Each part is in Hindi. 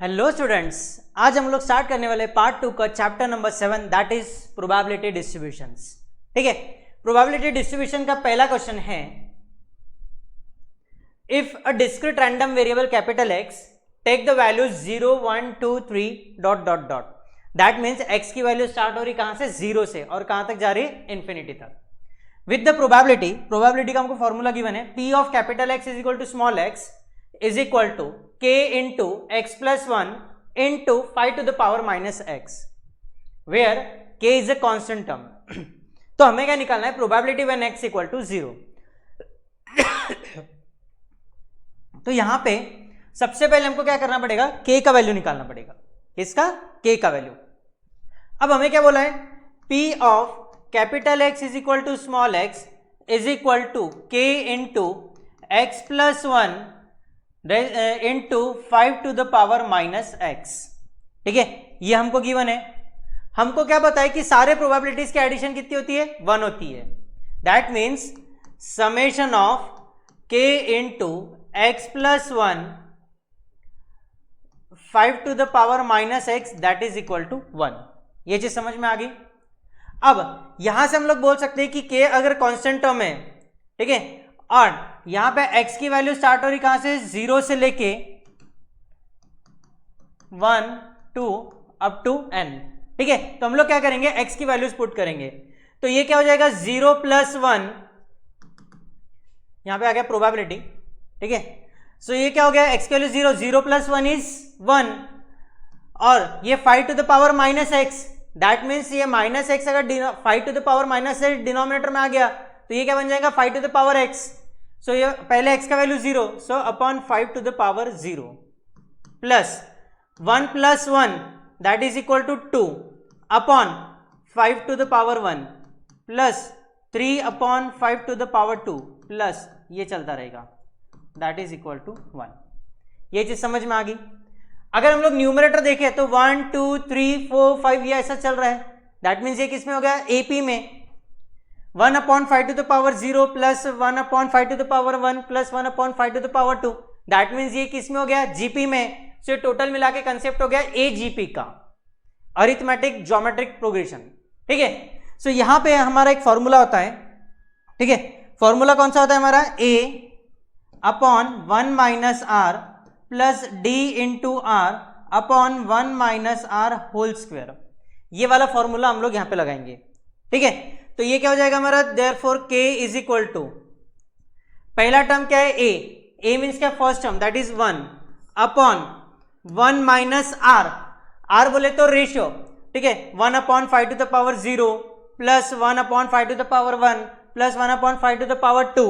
हेलो स्टूडेंट्स, आज हम लोग स्टार्ट करने वाले पार्ट 2 का chapter number 7 that is probability distributions. ठीक है, प्रोबेबिलिटी डिस्ट्रीब्यूशन का पहला क्वेश्चन है if a discrete random variable capital X take the value 0 1 2 3 dot dot dot, that means X की वैल्यू स्टार्ट हो रही कहां से, 0 से, और कहां तक जा रही है, इन्फिनिटी तक। विद द प्रोबेबिलिटी का हमको फॉर्मूला गिवन है, P of capital X is equal to small X is equal to k into x plus 1 into 5 to the power minus x, where k is a constant term। तो हमें क्या निकालना है, probability when x equal to 0। तो यहां पे सबसे पहले हमको क्या करना पड़ेगा, k का वैल्यू निकालना पड़ेगा। किसका, k का वैल्यू। अब हमें क्या बोला है, p of capital x is equal to small x is equal to k into X plus 1 into 5 to the power minus X. ठीक है, ये हमको गिवन है। हमको क्या बताया कि सारे प्रोबेबिलिटीज की एडिशन कितनी होती है, 1 होती है। That means summation of k into X plus 1 5 to the power minus X that is equal to 1। ये चीज समझ में आ गई। अब यहां से हम लोग बोल सकते हैं कि k अगर कांस्टेंट टर्म है, ठीक है, और यहां पे x की वैल्यू स्टार्ट हो रही कहां से, 0 से लेके 1 2 अप टू n। ठीक है, तो हम लोग क्या करेंगे, x की वैल्यूज पुट करेंगे। तो ये क्या हो जाएगा, 0 प्लस 1, यहां पे आ गया प्रोबेबिलिटी। ठीक है, सो ये क्या हो गया, x की वैल्यू 0, 0 प्लस 1 इज 1, और ये 5 to the power minus X, that means ये माइनस एक्स अगर 5 to the power minus X denominator में आ गया तो ये क्या बन जाएगा, 5 to the power x। So ये पहले x का value 0, so upon 5 to the power 0 plus 1 plus 1 that is equal to 2 upon 5 to the power 1 plus 3 upon 5 to the power 2 plus ये चलता रहेगा, दैट इज इक्वल टू 1। ये चीज समझ में आ गई। अगर हम लोग न्यूमरेटर देखें तो 1 2 3 4 5 ये ऐसा चल रहा है, दैट मीन्स ये किस में हो गया, AP में 1 upon 5 to the power 0 plus 1 upon 5 to the power 1 plus 1 upon 5 to the power 2, that means ये किस में हो गया, GP में। सो टोटल मिला के कंसेप्ट हो गया AGP का, अरिथमेटिक ज्योमेट्रिक प्रोग्रेशन। ठीक है, सो यहां पे हमारा एक फॉर्मूला होता है। ठीक है, फॉर्मूला कौन सा होता है हमारा, A upon 1 minus R plus D into R upon 1 minus R whole square. ये वाला फॉर्मूला हम लोग यहां पे लगाएंगे। ठीक है, तो ये क्या हो जाएगा हमारा, therefore k is equal to, पहला टर्म क्या है, a मीन्स क्या, first term that is 1 upon 1 minus r बोले तो रेशियो। ठीक है, 1 upon 5 to the power 0 plus 1 upon 5 to the power 1 plus 1 upon 5 to the power 2,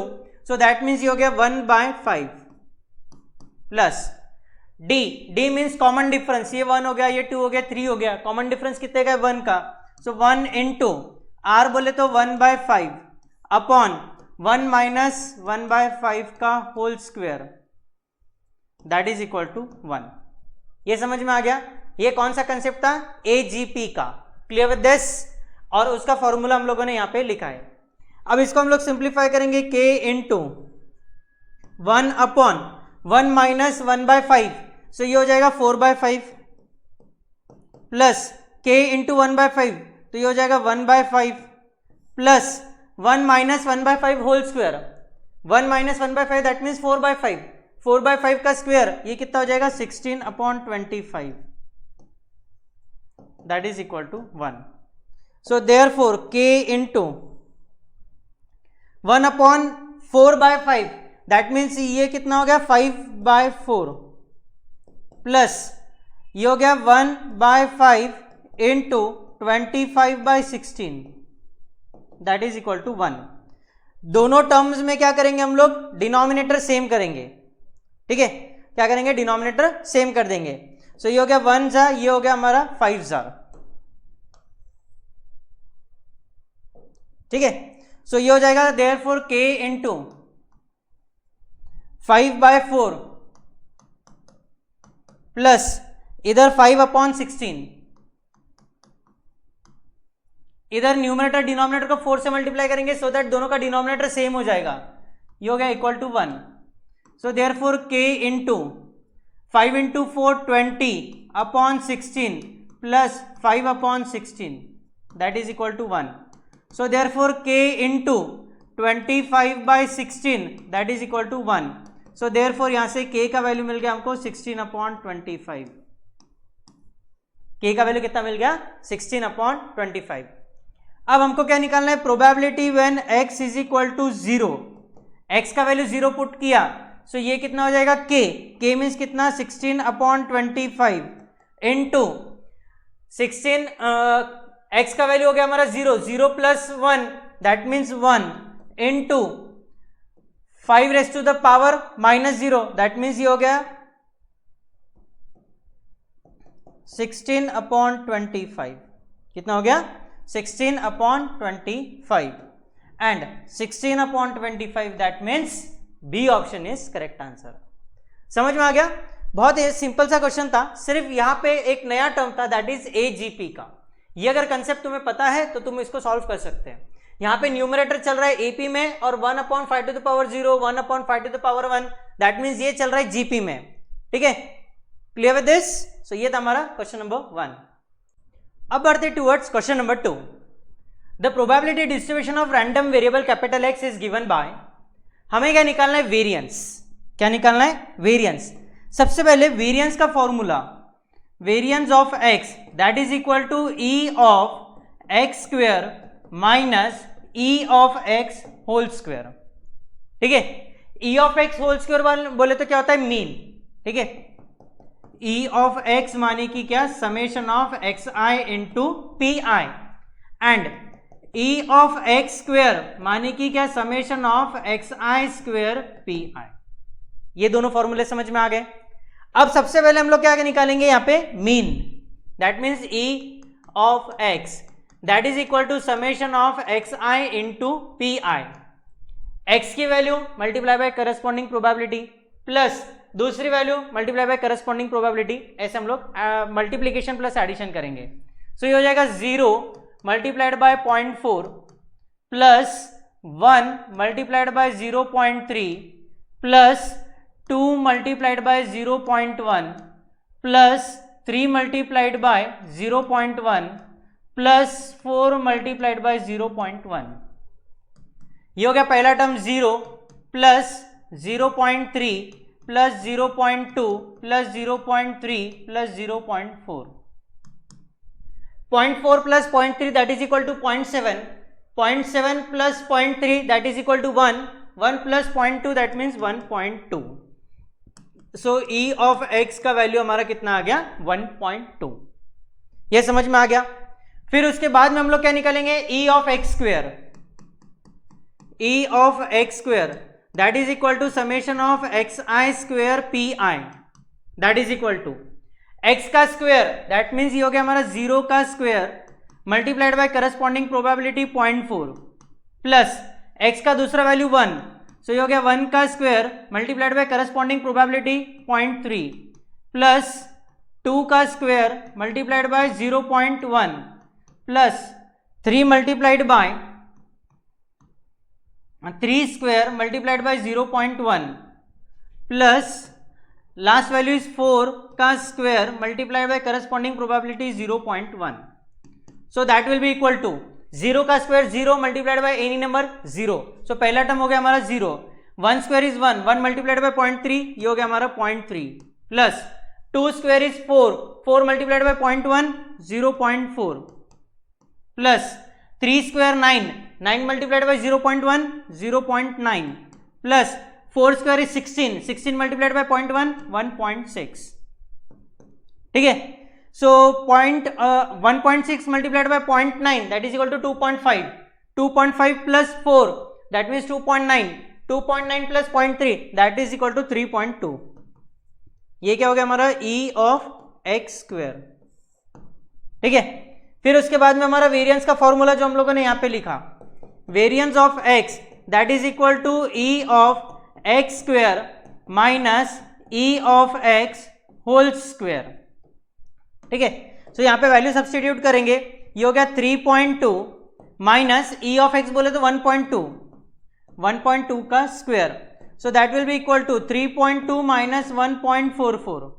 so that means ये हो गया 1/5 plus d means common difference, ये 1 हो गया, ये 2 हो गया, 3 हो गया, कॉमन डिफरेंस कितने का, 1 का। सो 1 इंटू r बोले तो 1/5 अपॉन 1 माइनस 1/5 का whole square that is equal to 1। ये समझ में आ गया। ये कौन सा कंसेप्ट था, AGP का। क्लियर विद दिस, और उसका फॉर्मूला हम लोगों ने यहां पे लिखा है। अब इसको हम लोग सिंप्लीफाई करेंगे, k इंटू 1 अपॉन 1 माइनस 1/5, सो ये हो जाएगा 4/5 प्लस k इंटू 1/5, तो ये हो जाएगा 1/5 plus 1 minus 1/5 whole square, 1 minus 1/5 that means 4/5, 4/5 का स्क्वायर ये कितना हो जाएगा, 16 upon 25 that is equal to 1। So therefore k into 1 upon 4/5 that means ये कितना हो गया, 5/4 प्लस ये हो गया 1/5 into 25/16 that is equal to 1। दोनों टर्म्स में क्या करेंगे हम लोग, डिनोमिनेटर सेम करेंगे। ठीक है, क्या करेंगे, डिनोमिनेटर सेम कर देंगे। सो ये हो गया 1 जा, ये हो गया हमारा 5 जा। ठीक है, सो ये हो जाएगा देयरफॉर k इंटू 5/4 प्लस इधर 5 अपॉन 16, इधर न्यूमरेटर डिनोमिनेटर को 4 से मल्टीप्लाई करेंगे सो दैट दोनों का डिनोमिनेटर सेम हो जाएगा, ये हो गया equal to 1। So therefore k into 5 into 4 20 upon 16 plus 5 upon 16 that is equal to 1. So therefore k into 25 by 16 that is equal to 1. So therefore यहाँ से k का वैल्यू मिल गया हमको 16 upon 25. k का वैल्यू कितना मिल गया 16 upon 25. अब हमको क्या निकालना है, probability when x is equal to 0. x का वैल्यू 0 पुट किया, सो ये कितना हो जाएगा k मीन्स कितना 16 अपॉन 25 इंटू 16 x का वैल्यू हो गया हमारा 0 plus 1 that means 1 into 5 raise to the power minus 0 that means ये हो गया 16 अपॉन 25. कितना हो गया 16 upon 25 and 16 upon 25 that means B option is correct answer. समझ में आ गया? बहुत ही सिंपल सा क्वेश्चन था, सिर्फ यहाँ पे एक नया टर्म था दैट इज AGP का. ये अगर कंसेप्ट तुम्हें पता है तो तुम इसको सॉल्व कर सकते हैं. यहाँ पे न्यूमरेटर चल रहा है AP में और 1 upon 5 to the power 0 1 upon 5 to the power 1 that means ये चल रहा है GP में. ठीक है, क्लियर विद दिस? सो ये था हमारा क्वेश्चन नंबर 1. अब बढ़ते towards question number 2. The probability distribution of random variable capital X is given bye. हमें क्या निकालना है, वेरिएंस. क्या निकालना है, वेरिएंस. सबसे पहले वेरिएंस का formula, variance of x that is equal to E of x square minus E of x whole square. ठीक है, E of x whole square बोले तो क्या होता है, मीन. ठीक है, ई ऑफ x माने की क्या, summation of xi into P I and E of x square माने की क्या, summation of xi square P I. ये दोनों फॉर्मूले समझ में आ गए. अब सबसे पहले हम लोग क्या निकालेंगे यहाँ पे, mean. That means E of x that is equal to summation of xi into P I. x की value multiply by corresponding probability plus दूसरी value multiply by corresponding probability. ऐसे हम लोग मल्टीप्लीकेशन प्लस एडिशन करेंगे. सो ये हो जाएगा 0 multiplied by 0.4 plus 1 multiplied by 0.3 plus 2 multiplied by 0.1 plus 3 multiplied by 0.1 plus 4 multiplied by 0.1. ये हो गया पहला term 0 plus 0.3 plus 0.2 plus 0.3 plus 0.4. 0.4 plus 0.3 that is equal to 0.7. 0.7 plus 0.3 that is equal to 1. 1 plus 0.2 that means 1.2. So E of x का वैल्यू हमारा कितना आ गया, 1.2. ये समझ में आ गया. फिर उसके बाद में हम लोग क्या निकालेंगे, E of x square. E of x square that is equal to summation of xi square pi that is equal to x का स्क्वायर that means ये हो गया हमारा 0 का square multiplied by corresponding probability 0.4 plus x का दूसरा वैल्यू 1. सो ये हो गया 1 का square multiplied by corresponding probability 0.3 plus 2 का square multiplied by 0.1 plus 3 multiplied by 3 square multiplied by 0.1 plus last value is 4 का square multiplied by corresponding probability 0.1. So that will be equal to 0 का square 0 multiplied by any number 0. So पहला टर्म हो गया हमारा 0. 1 स्क्वायर इज 1 1 मल्टीप्लाइड बाय 0.3 ये हो गया हमारा 0.3 plus 2 square is 4 4 multiplied by 0.1 0.4 plus 3 square 9 9 multiplied by 0.1 0.9 plus 4 square is 16 16 multiplied by 0.1 1.6. ठीक है, so 1.6 multiplied by 0.9 that is equal to 2.5 2.5 plus 4 that means 2.9 2.9 plus 0.3 that is equal to 3.2. ये क्या हो गया हमारा ई ऑफ x स्क्वायर. ठीक है, फिर उसके बाद में हमारा वेरिएंस का फॉर्मूला जो हम लोगों ने यहाँ पे लिखा, variance of x that is equal to E of x square minus E of x whole square. ठीक है, सो यहाँ पे वैल्यू सब्स्टिट्यूट करेंगे. ये हो गया 3.2 माइनस ई ऑफ x बोले तो 1.2 का square. So that will be equal to 3.2 minus 1.44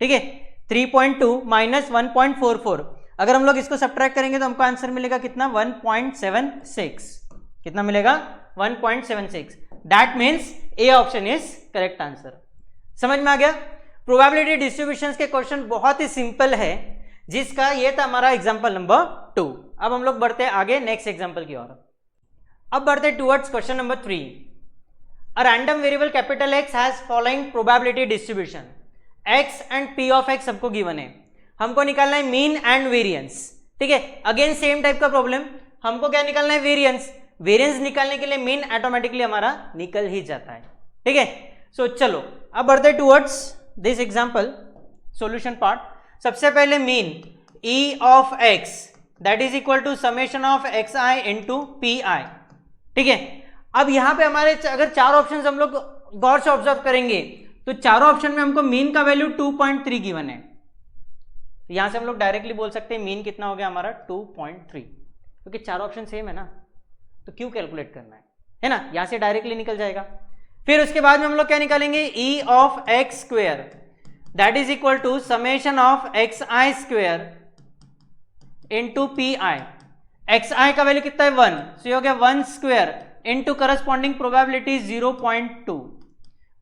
ठीक है, 3.2 माइनस 1.44, अगर हम लोग इसको सब्ट्रैक्ट करेंगे तो हमको आंसर मिलेगा कितना, 1.76, कितना मिलेगा, 1.76, that means A option is correct answer. समझ में आ गया। प्रोबेबिलिटी डिस्ट्रीब्यूशंस के क्वेश्चन बहुत ही सिंपल है, जिसका ये था हमारा एग्जांपल नंबर 2। अब हम लोग बढ़ते हैं आगे नेक्स्ट एग्जांपल की ओर। अब बढ़ते towards question number 3। A random variable capital x has following probability distribution, x and P of x हमको गिवन है, हमको निकालना है मीन एंड वेरिएंस। ठीक है, अगेन सेम टाइप का प्रॉब्लम, हमको क्या निकालना है, वेरिएंस। वेरिएंस निकालने के लिए मीन ऑटोमेटिकली हमारा निकल ही जाता है। ठीक है, सो चलो अब बढ़ते towards this example solution part. सबसे पहले mean E of x that is equal to summation of x i into P i. ठीक है, अब यहां पे हमारे अगर चार ऑप्शंस हम लोग गौर से ऑब्जर्व करेंगे तो चारों ऑप्शन में हमको मीन का वैल्यू 2.3 गिवन है। यहां से हम लोग डायरेक्टली बोल सकते हैं मीन कितना हो गया हमारा 2.3, क्योंकि चारों ऑप्शन सेम है ना, तो क्यों कैलकुलेट करना है ना, यहां से डायरेक्टली निकल जाएगा। फिर उसके बाद में हम लोग क्या निकालेंगे, E of x square that is equal to summation of x I square into P I. X I का वैल्यू कितना है 1, सो ये हो गया 1 square into corresponding probability 0.2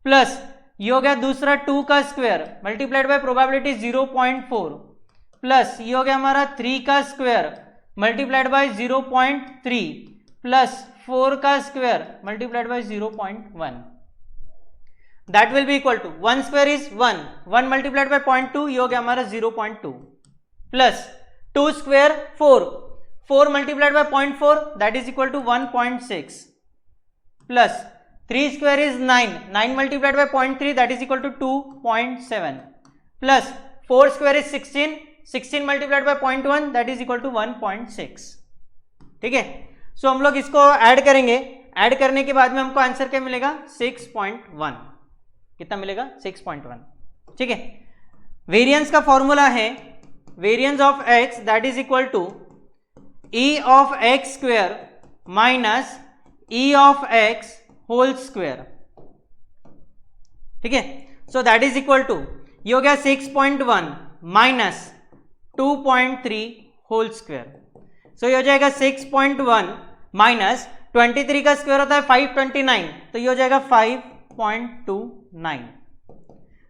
plus ये हो गया दूसरा 2 का square multiplied by probability 0.4 plus ये हो गया हमारा 3 का स्क्वायर मल्टीप्लाइड बाय 0.3 प्लस 4 का square multiplied by 0.1, that will be equal to 1 square is 1 multiplied by 0.2 ये हो गया हमारा 0.2 plus 2 square 4 multiplied by 0.4 that is equal to 1.6 plus 3 square is 9 multiplied by 0.3 that is equal to 2.7 plus 4 square is 16 multiplied by 0.1 that is equal to 1.6। ठीक है, सो हम लोग इसको ऐड करेंगे, ऐड करने के बाद में हमको आंसर क्या मिलेगा 6.1, कितना मिलेगा 6.1। ठीक है, वेरिएंस का फॉर्मूला है variance of x that is equal to E of x square minus E of x whole square. ठीक है, so that is equal to ये हो गया 6.1 माइनस 2.3 होल स्क्वेयर, सो ये हो जाएगा 6.1 माइनस 23 का स्क्वायर होता है 529, तो ये हो जाएगा 5.29।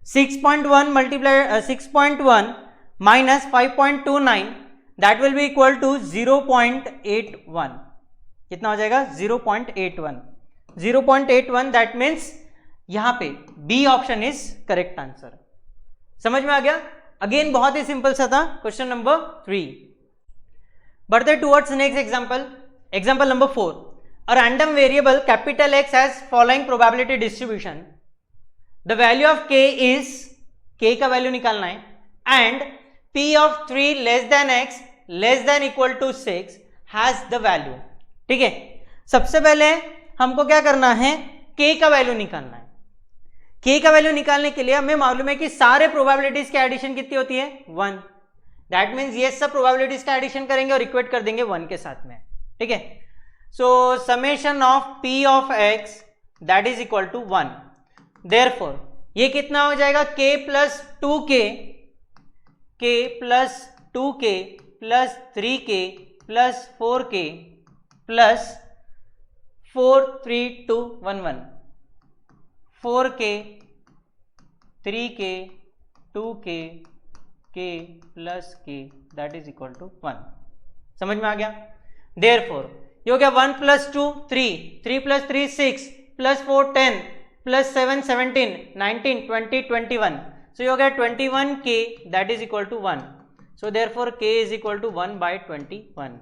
6.1 multiply 6.1 minus 5.29 that will be equal to 0.81, कितना हो जाएगा 0.81 दैट मीन्स यहां पे B option is correct answer. समझ में आ गया। अगेन बहुत ही सिंपल सा था क्वेश्चन नंबर 3। बढ़ते towards next example, example number 4। A random variable capital x has following probability distribution, the value of k is, k का वैल्यू निकालना है, and p of 3 less than x less than equal to 6 has the value. ठीक है, सबसे पहले हमको क्या करना है, k का वैल्यू निकालना है। k का वैल्यू निकालने के लिए हमें मालूम है कि सारे प्रोबेबिलिटीज की एडिशन कितनी होती है 1, दैट मीन्स ये सब प्रोबेबिलिटीज का एडिशन करेंगे और इक्वेट कर देंगे 1 के साथ में। ठीक है, so summation of p of x that is equal to 1, therefore ये कितना हो जाएगा k plus 2k, k plus 2k plus 3k plus 4k plus 4 3 2 1 1, 4k 3k 2k k plus k that is equal to 1। समझ में आ गया। देयरफॉर ये हो गया 1 plus 2 3 plus 3 6 plus 4 10 plus 7 17 19 20 21, so you get 21k that is equal to 1, so therefore k is equal to 1 by 21।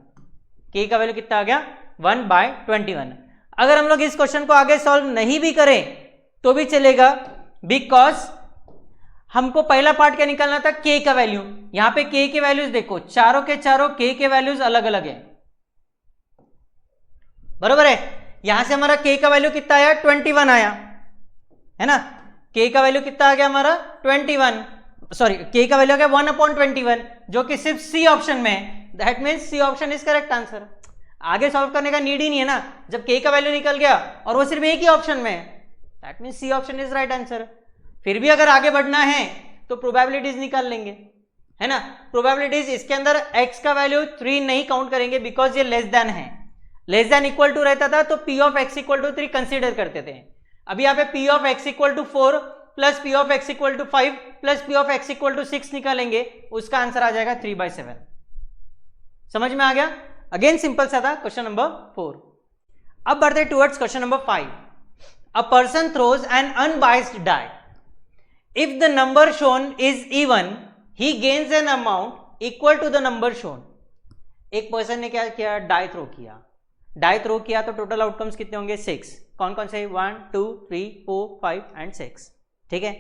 k का वैल्यू कितना आ गया 1 by 21। अगर हम लोग इस क्वेश्चन को आगे सॉल्व नहीं भी करें तो भी चलेगा, बिकॉज हमको पहला पार्ट क्या निकालना था k का वैल्यू। यहां पे k के वैल्यूज देखो, चारों के चारों k के वैल्यूज अलग अलग है, बरोबर है। यहां से हमारा k का वैल्यू कितना आया 21 आया है ना, k का वैल्यू कितना आ गया हमारा 21, सॉरी k का वैल्यू आ गया 1/21 जो कि सिर्फ सी ऑप्शन में है, that means C option is correct answer. आगे सॉल्व करने का नीड ही नहीं है ना, जब k का वैल्यू निकल गया और वो सिर्फ एक ही ऑप्शन में है, that means C option is right answer. फिर भी अगर आगे बढ़ना है तो प्रोबेबिलिटीज निकाल लेंगे, है ना। प्रोबेबिलिटीज इसके अंदर x का वैल्यू 3 नहीं काउंट करेंगे बिकॉज ये लेस देन है, लेस देन इक्वल टू रहता था तो p of x equal to 3 consider करते थे। अभी यहाँ पे p of x equal to 4 plus p of x equal to 5 plus p of x equal to 6 निकालेंगे, उसका आंसर आ जाएगा 3/7। समझ में आ गया। अगेन सिंपल सा था क्वेश्चन नंबर 4। अब बढ़ते towards question number 5। A person throws an unbiased die, if the number shown is even he gains an amount equal to the number shown. एक पर्सन ने क्या किया, डाई थ्रो किया, डाई थ्रो किया तो टोटल आउटकम्स कितने होंगे 6। कौन कौन से, 1 2 3 4 5 एंड 6, ठीक है।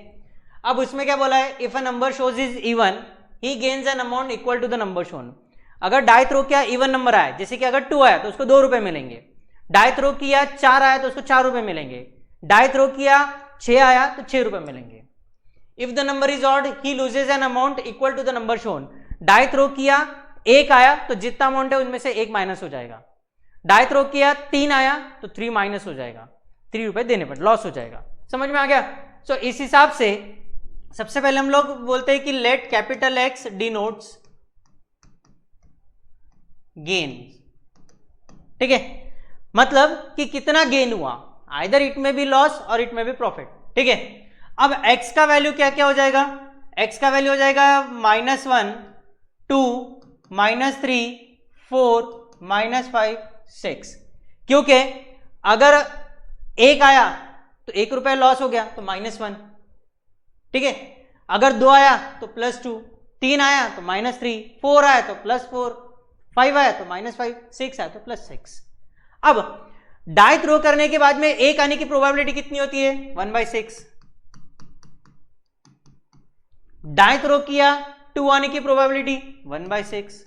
अब उसमें क्या बोला है, if a number shows is even he gains an amount equal to the number shown. अगर डाई थ्रो किया इवन नंबर आया, जैसे कि अगर 2 आया तो उसको 2 रुपए मिलेंगे, डाई थ्रो किया 4 आया तो उसको 4 रुपए मिलेंगे, डाई थ्रो किया 6 आया तो 6 रुपए मिलेंगे। If the number is odd he loses an amount equal to the number shown. Die throw किया 1 आया तो जितना अमाउंट है उनमें से 1 माइनस हो जाएगा, डाई थ्रो किया 3 आया तो 3 माइनस हो जाएगा, 3 रुपए देने पर लॉस हो जाएगा। समझ में आ गया। सो इस हिसाब से सबसे पहले हम लोग बोलते हैं कि let capital x denotes gain, ठीक है, मतलब कि कितना गेन हुआ, आइदर इट में बी लॉस और इट में बी प्रॉफिट, ठीक है। अब x का वैल्यू क्या क्या हो जाएगा, x का वैल्यू हो जाएगा -1 2 -3 4 -5 6, क्योंकि अगर 1 आया तो 1 रुपए लॉस हो गया तो -1, ठीक है। अगर 2 आया तो +2, 3 आया तो -3, 4 आया तो +4, 5 आया तो -5, 6 आया तो +6। अब डाई थ्रो करने के बाद में 1 आने की प्रोबेबिलिटी कितनी होती है, 1/6। डाई थ्रो किया 2 आने की प्रोबेबिलिटी 1/6,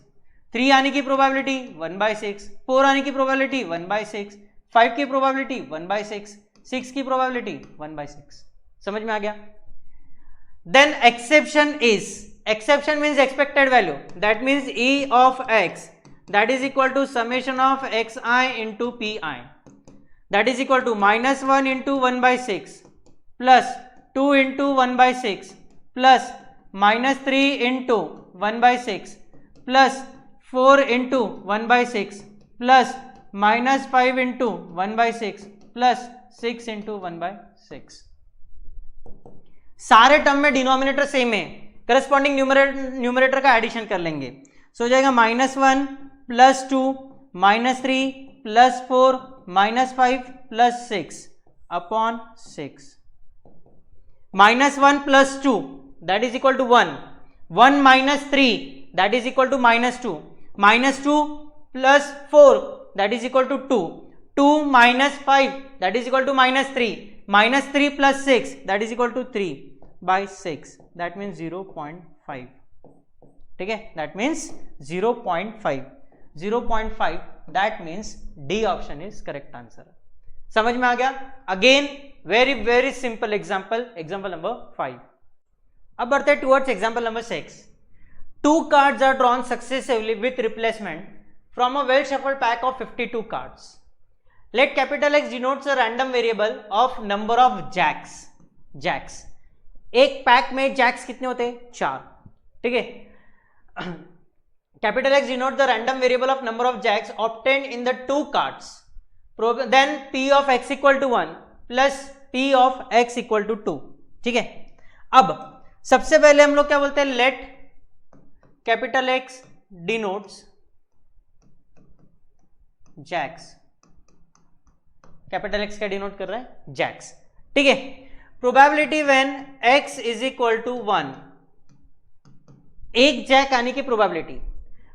3 आने की प्रोबेबिलिटी 1/6, 4 आने की प्रोबेबिलिटी 1/6, 5 की प्रोबेबिलिटी 1/6, 6 की प्रोबेबिलिटी 1/6। समझ में आ गया। Then exception is, exception means expected value, that means e of x that is equal to summation of xi into pi, that is equal to -1 into 1/6 plus 2 into 1/6 plus -3 into 1/6 plus 4 into 1/6 plus -5 into 1/6 plus 6 into 1/6। सारे टर्म में डिनोमिनेटर सेम है, करस्पॉन्डिंग न्यूमरेटर का एडिशन कर लेंगे। सो हो जाएगा -1 +2 -3 +4 -5 +6 upon 6। -1 +2 that is equal to 1, 1 -3 that is equal to -2, -2 +4 that is equal to 2, 2 -5 that is equal to -3, -3 +6 that is equal to 3/6, that means 0.5, ठीक है, that means 0.5, 0.5, that means D option is correct answer। समझ में आ गया। Again very very simple example, example number 5। अब बढ़ते हैं towards example number 6। 2 cards are drawn successively with replacement from a well shuffled pack of 52 cards. Let capital X denotes a random variable of number of jacks, jacks। एक पैक में जैक्स कितने होते हैं, 4, ठीक है। Capital X denotes the random variable of number of jacks obtained in the 2 cards, then P of X equal to 1 plus P of X equal to 2, ठीक है। अब सबसे पहले हम लोग क्या बोलते हैं, let capital X denotes jacks. Capital X क्या डिनोट कर रहा है, जैक्स, ठीक है। Probability when X is equal to 1, एक जैक आने की प्रोबेबिलिटी।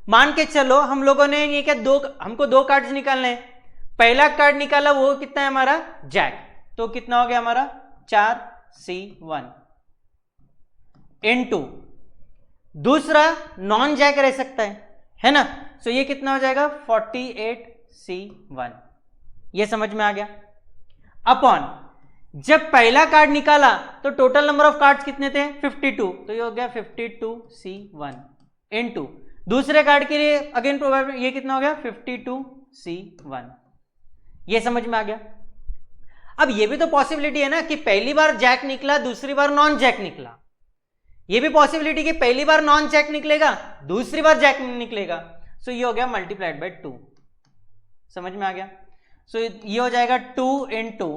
मान के चलो हम लोगों ने ये क्या, हमको 2 कार्ड्स निकालने हैं। पहला कार्ड निकाला वो कितना है हमारा, जैक, तो कितना हो गया हमारा 4C1 इनटू दूसरा नॉन जैक रह सकता है ना, सो ये कितना हो जाएगा 48C1। ये समझ में आ गया। अपॉन जब पहला कार्ड निकाला तो टोटल नंबर ऑफ कार्ड्स कितने थे 52, तो ये हो गया 52C1 इनटू दूसरे कार्ड के लिए अगेन प्रोबेबिलिटी, ये कितना हो गया 52C1। ये समझ में आ गया। अब ये भी तो पॉसिबिलिटी है ना कि पहली बार जैक निकला, दूसरी बार नॉन जैक निकला। ये भी पॉसिबिलिटी कि पहली बार नॉन जैक निकलेगा, दूसरी बार जैक निकलेगा। सो ये हो गया मल्टीप्लाइड बाय 2, समझ में आ गया। सो ये हो जाएगा 2 into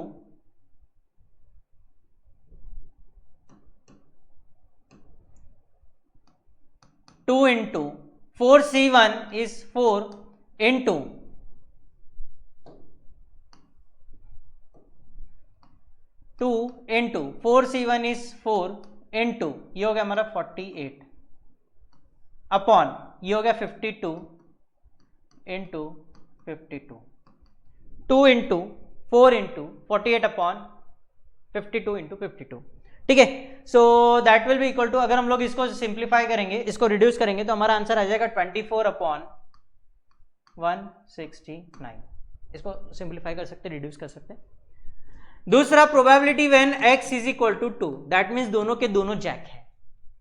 2 into 4C1 is 4 into 2 into 4C1 is 4 into ये हो गया हमारा 48 अपॉन ये हो गया 52 into 52, 2 into 4 into 48 upon 52 into 52, ठीक है। So that will be equal to, अगर हम लोग इसको सिंप्लीफाई करेंगे, इसको रिड्यूस करेंगे तो हमारा आंसर आ जाएगा 24 अपॉन 169। इसको सिंप्लीफाई कर सकते, रिड्यूस कर सकते। दूसरा probability when x is equal to 2, that means दोनों के दोनों जैक है,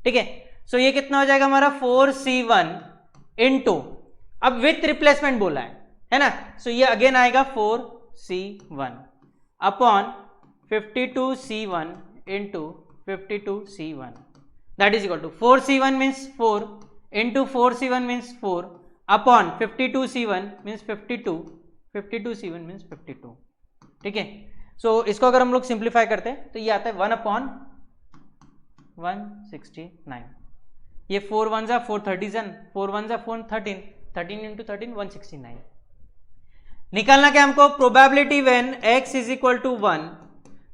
ठीक है। सो ये कितना हो जाएगा हमारा 4C1 इंटू, अब विथ रिप्लेसमेंट बोला है ना। सो ये अगेन आएगा 4C1 upon 52C1 into 52C1, that is equal to 4C1 means 4 into 4C1 means 4 upon 52C1 means 52, 52C1 means 52, ठीक है। सो इसको अगर हम लोग सिंप्लीफाई करते हैं तो ये आता है 1 अपॉन 169, ये 4 1 जा 4 30 4 1 जा 4 13, 13 इंटू 13 169। निकालना क्या हमको, probability when x is equal to 1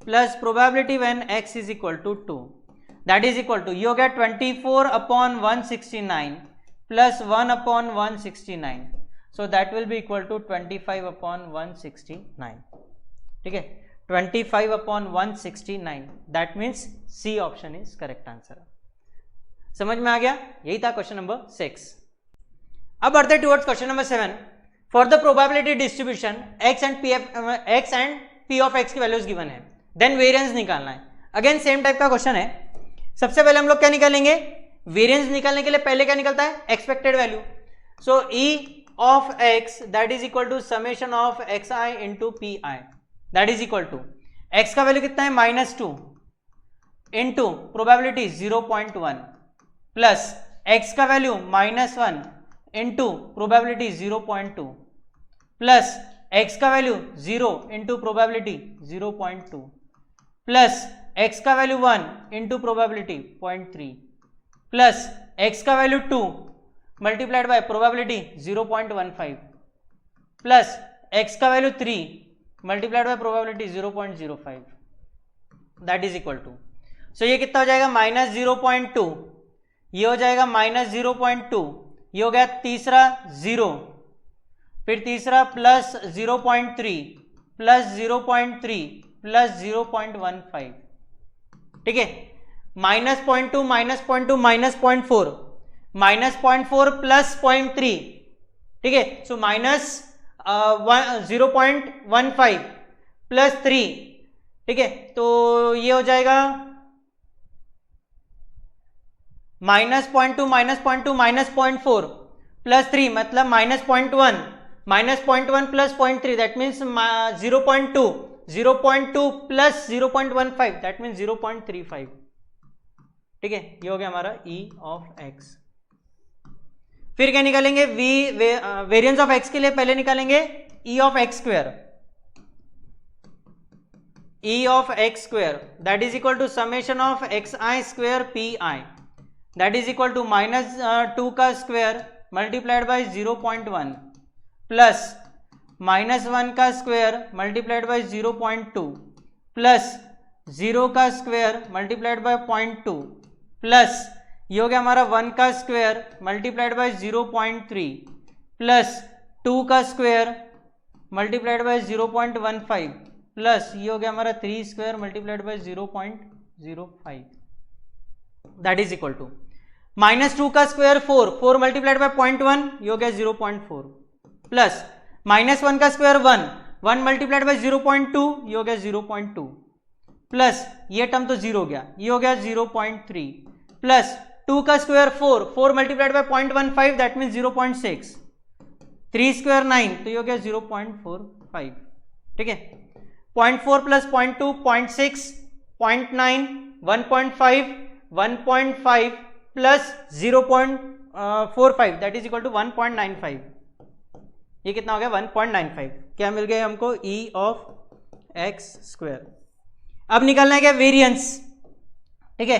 plus probability when x is equal to 2, that is equal to ये हो गया 24 upon 169 plus 1 upon 169, so that will be equal to 25 upon 169, ठीक है। 25 upon 169, that means C option is correct answer. समझ में आ गया, यही था क्वेश्चन नंबर 6। अब बढ़ते towards question number 7। For the probability distribution x and p of x की वैल्यूज गिवन है, देन वेरिएंस निकालना है। अगेन सेम टाइप का क्वेश्चन है। सबसे पहले हम लोग क्या निकालेंगे, वेरिएंस निकालने के लिए पहले क्या निकलता है, expected value. So e of x that is equal to summation of xi into P i, that is equal to x का वैल्यू कितना है -2 इंटू प्रोबेबिलिटी 0.1 प्लस x का value -1 into probability 0.2 plus x का value 0 into probability 0.2 plus x का value 1 into probability 0.3 plus x का value 2 multiplied by probability 0.15 plus x का value 3 multiplied by probability 0.05, that is equal to, so ये कितना हो जाएगा -0.2, ये हो जाएगा -0.2, ये हो गया तीसरा 0, फिर तीसरा प्लस 0.3 प्लस 0.3 प्लस 0.15, ठीक है। -0.2 -0.2 -0.4 -0.4 प्लस 0.3, ठीक है। सो माइनस 0.15 प्लस 3, ठीक है। तो ये हो जाएगा -0.2 -0.2 -0.4 प्लस 3, मतलब -0.1 -0.1 plus 0.3, that means 0.2 0.2 plus 0.15, that means 0.35, ठीक है। ये हो गया हमारा e ऑफ x। फिर क्या निकालेंगे, वेरिएंस ऑफ x के लिए पहले निकालेंगे e of x square, e of x square that is equal to summation of xi square pi, that is equal to -2 का स्क्वायर मल्टीप्लाइड बाय 0.1 प्लस -1 का स्क्वायर मल्टीप्लाइड बाय 0.2 प्लस 0 का स्क्वायर मल्टीप्लाइड बाय 0.2 प्लस ये हो गया हमारा 1 का स्क्वायर मल्टीप्लाइड बाय 0.3 प्लस 2 का स्क्वायर मल्टीप्लाइड बाय 0.15 प्लस ये हो गया हमारा 3 square multiplied by 0.05, that is equal to -2 का स्क्वायर 4 मल्टीप्लाइड बाय 0.1, ये हो गया 0.4 प्लस -1 का स्क्वायर 1 मल्टीप्लाइड बाय 0.2, ये हो गया 0.2 प्लस ये टर्म तो 0 हो गया, ये हो गया 0.3 प्लस 2 का square 4 multiplied by 0.15, that means 0.6, 3 square 9, तो ये हो गया 0.45, ठीक है। 0.4 plus 0.2 0.6 0.9 1.5 1.5 plus 0.45 that is equal to 1.95। ये कितना हो गया 1.95। क्या मिल गया हमको e ऑफ एक्स स्क्वायर। अब निकालना है क्या वेरिएंस, ठीक है।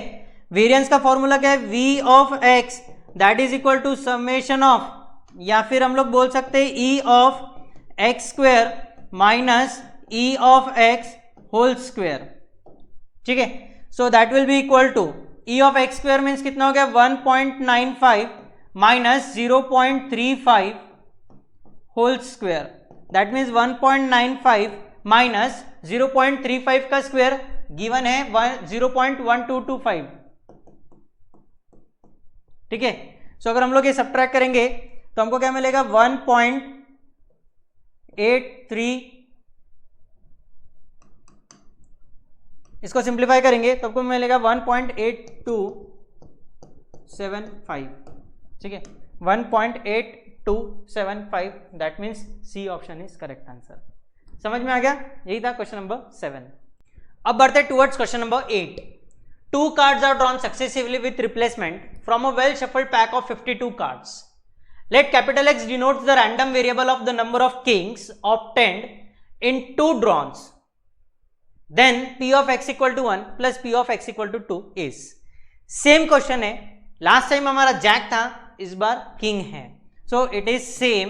वेरिएंस का फॉर्मूला क्या है v of x that is equal to summation of, या फिर हम लोग बोल सकते हैं e of x square minus e of x whole square, ठीक है। So that will be equal to e of x square means कितना हो गया 1.95 minus 0.35 whole square, that means 1.95 minus 0.35 का स्क्वायर गिवन है 0.1225, ठीक है। सो अगर हम लोग ये सबट्रैक्ट करेंगे तो हमको क्या मिलेगा 1.83, इसको सिंप्लीफाई करेंगे तो हमको मिलेगा 1.8275, ठीक है 1.8275, that means C option is correct answer. समझ में आ गया, यही था क्वेश्चन नंबर 7। अब बढ़ते towards question number 8। 2 cards are drawn successively with replacement from a well shuffled pack of 52 cards. Let capital X denotes the random variable of the number of kings obtained in 2 drawns. Then P of x equal to 1 plus P of x equal to 2 is. Same question है, लास्ट टाइम हमारा जैक था, इस बार किंग है। So it is same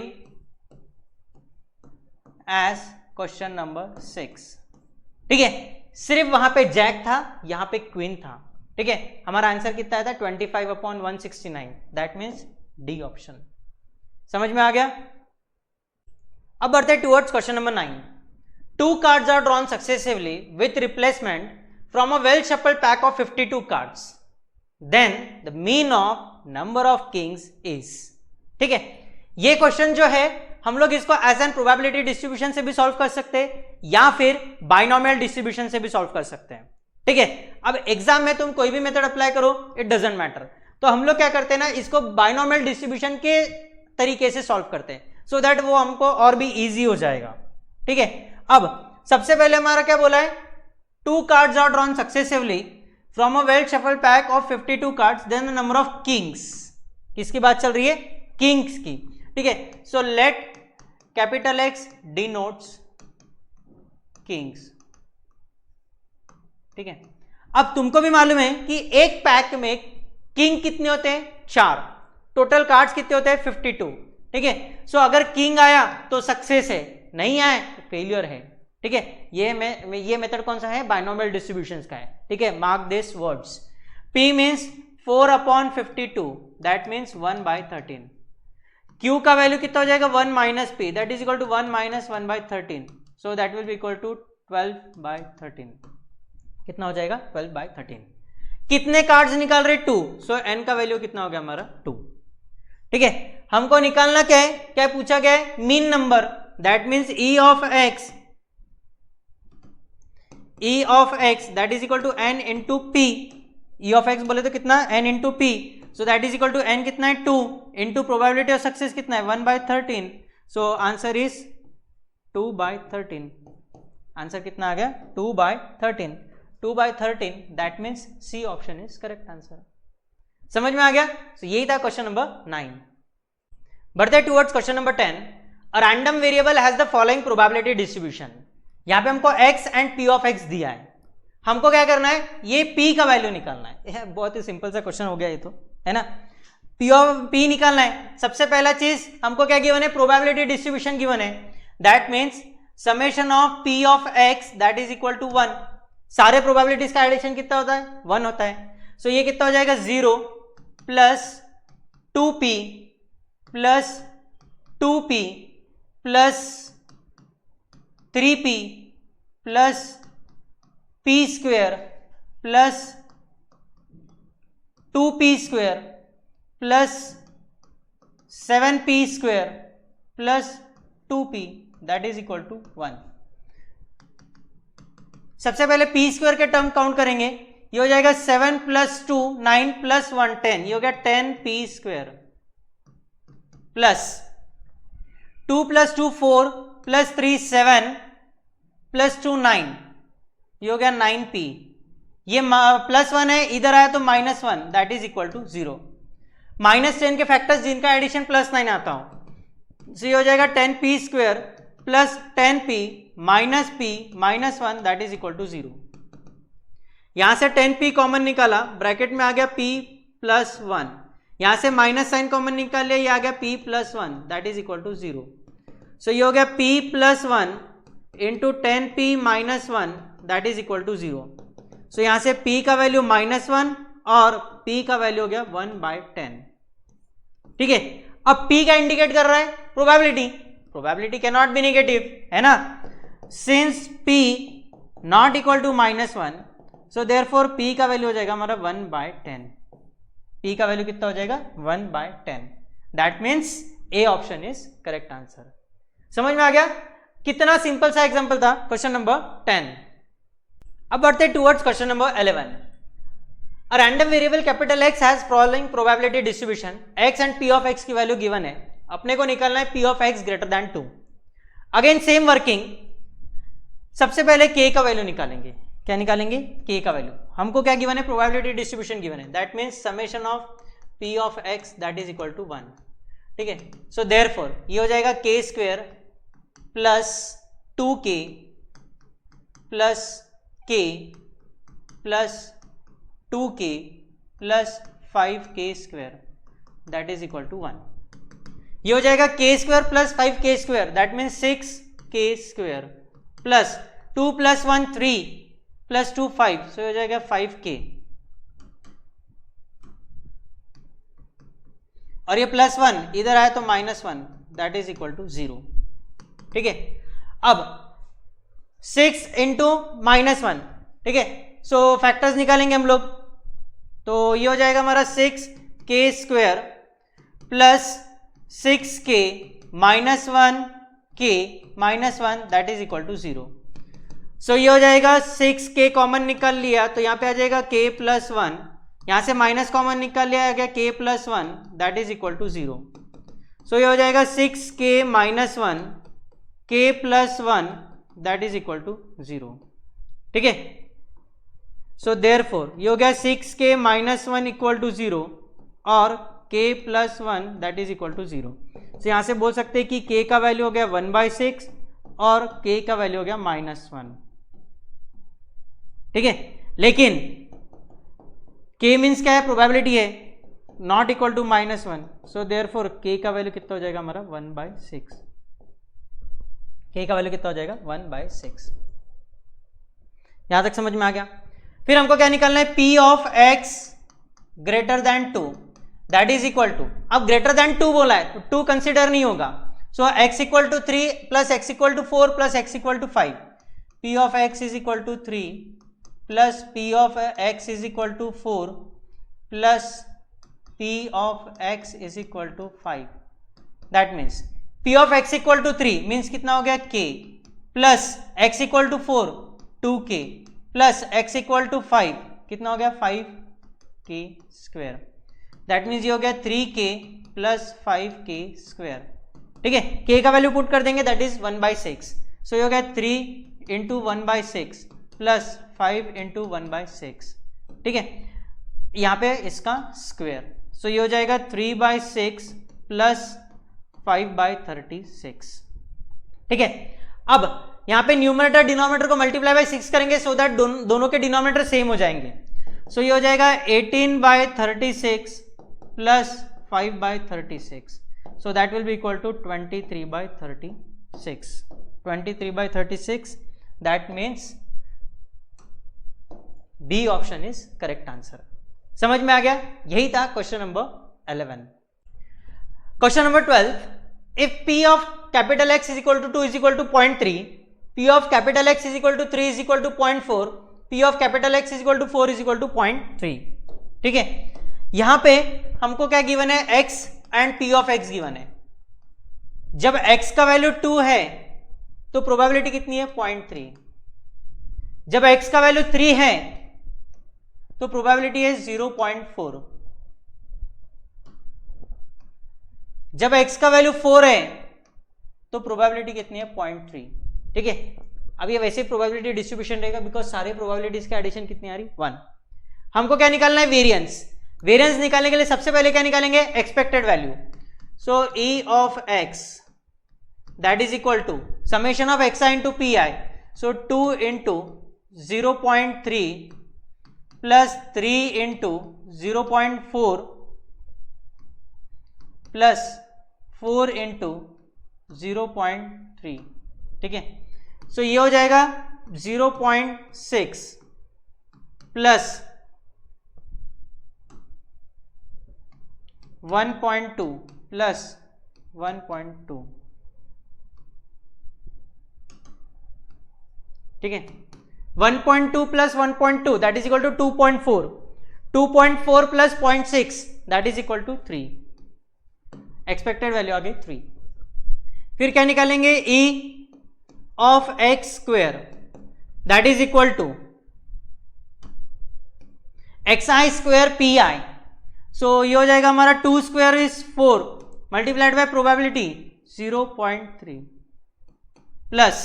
as question number 6, ठीक है। सिर्फ वहां पे जैक था, यहां पे क्वीन था, ठीक है। हमारा आंसर कितना आया था 25/169, दैट मीन्स डी ऑप्शन। समझ में आ गया। अब बढ़ते towards question number 9। 2 cards are drawn successively with replacement from a well shuffled pack of 52 cards. Then the mean of number of kings is, ठीक है। ये क्वेश्चन जो है हम लोग इसको एज एन प्रोबेबिलिटी डिस्ट्रीब्यूशन से भी सॉल्व कर सकते हैं या फिर बाइनोमियल डिस्ट्रीब्यूशन से भी सॉल्व कर सकते हैं, ठीक है। अब एग्जाम में तुम कोई भी मेथड अप्लाई करो, इट डजंट मैटर। तो हम लोग क्या करते हैं ना, इसको बाइनोमियल डिस्ट्रीब्यूशन के तरीके से सॉल्व करते हैं, सो दैट वो हमको और भी इजी हो जाएगा, ठीक है। अब सबसे पहले हमारा क्या बोला है, 2 cards are drawn successively from a well shuffled pack of 52 cards, then the number of kings, किसकी बात चल रही है, किंग्स की, ठीक है। So let capital X denotes Kings, ठीक है। अब तुमको भी मालूम है कि एक पैक में किंग कितने होते हैं, 4, टोटल कार्ड्स कितने होते हैं 52, ठीक है। सो अगर किंग आया तो सक्सेस है, नहीं आए तो फेलियर है, ठीक है। ये मेथड कौन सा है, बाइनोमियल डिस्ट्रीब्यूशंस का है, ठीक है। Mark this words, P means 4/52, that means 1/13। Q का वैल्यू कितना हो जाएगा 1 minus P, that is equal to 1 minus 1/13, so that will be equal to 12/13। कितना हो जाएगा 12/13। कितने कार्ड्स निकाल रहे 2, सो n का वैल्यू कितना हो गया हमारा 2, ठीक है। हमको निकालना क्या है, क्या पूछा गया है, mean number, that means E of x that is equal to n into p. E of x बोले तो कितना n into p, so that is equal to n कितना है 2 इंटू प्रोबेबिलिटी ऑफ सक्सेस कितना है 1/13, सो आंसर इज 2/13। आंसर कितना आ गया 2/13, 2/13, that means C option is correct answer. समझ में आ गया। सो यही था क्वेश्चन नंबर 9। बढ़ते towards question number 10। A random variable has the following probability distribution. यहां पे हमको x and p of x दिया है, हमको क्या करना है, ये p का वैल्यू निकालना है। बहुत ही सिंपल सा क्वेश्चन हो गया ये तो, है ना। p निकालना है। सबसे पहला चीज हमको क्या गिवन है, प्रोबेबिलिटी डिस्ट्रीब्यूशन गिवन है, that means summation of p of x that is equal to 1। सारे प्रोबेबिलिटीज का एडिशन कितना होता है 1 होता है। सो ये कितना हो जाएगा 0 plus 2p plus 2p plus 3p plus p square plus 2p square plus 7p square plus 2p that is equal to 1। सबसे पहले p स्क्वेयर के टर्म काउंट करेंगे, ये हो जाएगा 7 प्लस 2 9 प्लस 1 10, ये हो गया 10p square plus 2 plus 2 4 plus 3 7 plus 2 9, ये हो गया 9p ये +1 है, इधर आया तो -1, दैट इज इक्वल टू 0। -10 के फैक्टर्स जिनका एडिशन +9 आता हो, so ये हो जाएगा 10p² plus 10p minus p minus 1, that is equal to 0। यहां से 10p कॉमन निकाला, ब्रैकेट में आ गया p प्लस 1, यहां से माइनस साइन कॉमन निकाल लिया, ये आ गया p plus 1, that is equal to 0। So ये हो गया p plus 1 into 10p minus 1, that is equal to 0। So यहां से p का वैल्यू -1 और p का वैल्यू हो गया 1/10। ठीक है, अब p का इंडिकेट कर रहा है probability, probability can not be negative, है ना, since p not equal to -1, so therefore p का वैल्यू हो जाएगा हमारा 1/10। p का वैल्यू कितना हो जाएगा 1/10, that means A option is correct answer. समझ में आ गया? कितना सिंपल सा एग्जांपल था क्वेश्चन नंबर 10। अब बढ़ते towards question number 11। A random variable capital X has following probability distribution, x and p of x की वैल्यू गिवन है, अपने को निकालना है p of x greater than 2। Again same working, सबसे पहले k का वैल्यू निकालेंगे। क्या निकालेंगे? k का वैल्यू। हमको क्या गिवन है? प्रोबेबिलिटी डिस्ट्रीब्यूशन गिवन है, that means summation of p of x that is equal to 1। ठीक है, सो देयरफॉर ये हो जाएगा k² plus 2k plus k plus 2k plus 5k² that is equal to 1। ये हो जाएगा k² plus 5k² that means 6k² plus 2 plus 1 3 plus 2 5, so हो जाएगा 5k, और ये +1 इधर आया तो -1 दैट इज इक्वल टू 0। ठीक है, अब 6 इंटू -1, ठीक है, सो फैक्टर्स निकालेंगे हम लोग, तो ये हो जाएगा हमारा 6k² plus 6k minus 1k minus 1 that is equal to 0। So ये हो जाएगा 6k कॉमन निकाल लिया तो यहाँ पे आ जाएगा k प्लस 1, यहाँ से माइनस कॉमन निकाल लिया आ गया k plus 1 that is equal to 0। So ये हो जाएगा 6k minus 1 k plus 1 that is equal to 0। ठीक है, सो देयरफॉर ये हो गया 6k माइनस 1 इक्वल टू 0 और k plus 1 that is equal to 0। So यहाँ से बोल सकते हैं कि k का वैल्यू हो गया 1/6 और k का वैल्यू हो गया -1। ठीक है, लेकिन k मीन्स क्या है? प्रोबेबिलिटी है, not equal to -1, so therefore k का वैल्यू कितना हो जाएगा हमारा 1/6। k का वैल्यू कितना हो जाएगा 1/6। यहां तक समझ में आ गया? फिर हमको क्या निकालना है? p of x greater than 2 that is equal to, अब ग्रेटर देन 2 बोला है तो 2 कंसिडर नहीं होगा, so x equal to 3 plus x equal to 4 plus x equal to 5, p of x is equal to 3 plus p of x is equal to 4 plus p of x is equal to 5, that means p of x equal to 3 means कितना हो गया k plus x equal to 4 2k plus x equal to 5 कितना हो गया 5k², दैट मीन्स ये हो गया 3k प्लस 5k²। ठीक है, k का वैल्यू पुट कर देंगे दैट इज 1/6, सो ये हो गया 3 इंटू 1/6 प्लस 5 इंटू 1/6। ठीक है, यहाँ पे इसका स्क्वायर, सो ये हो जाएगा 3/6 प्लस 5/36। ठीक है, अब यहाँ पे न्यूमरेटर डिनोमिनेटर को मल्टीप्लाई बाय 6 करेंगे सो दैट दोनों के डिनोमिनेटर सेम हो जाएंगे, सो ये हो जाएगा 18/36 plus 5/36, so that will be equal to 23/36, 23/36, that means B option is correct answer। समझ में आ गया? यही था question number 11। Question number 12, if p of capital X is equal to 2 is equal to 0.3, p of capital X is equal to 3 is equal to 0.4, p of capital X is equal to 4 is equal to 0.3। ठीक है, यहां पे हमको क्या गिवन है? x and p of x given है। जब x का वैल्यू 2 है तो प्रोबेबिलिटी कितनी है? 0.3। जब x का वैल्यू 3 है तो प्रोबेबिलिटी है 0.4। जब x का वैल्यू 4 है तो प्रोबेबिलिटी कितनी है? 0.3। ठीक है, अब ये वैसे प्रोबेबिलिटी डिस्ट्रीब्यूशन रहेगा बिकॉज सारे प्रोबेबिलिटीज का एडिशन कितनी आ रही 1। हमको क्या निकालना है वेरिएंस। वेरिएंस निकालने के लिए सबसे पहले क्या निकालेंगे expected value. So E of x that is equal to summation of xi into pi, so 2 into 0.3 plus 3 into 0.4 plus 4 into 0.3, ठीक है। सो ये हो जाएगा 0.6 प्लस 1.2 प्लस 1.2, ठीक है। 1.2 plus 1.2 that is equal to 2.4, 2.4 plus 0.6 that is equal to 3। Expected value आ गई 3। फिर क्या निकालेंगे E of x square that is equal to xi square pi, so ये हो जाएगा हमारा 2 square is 4 multiplied by probability 0.3 plus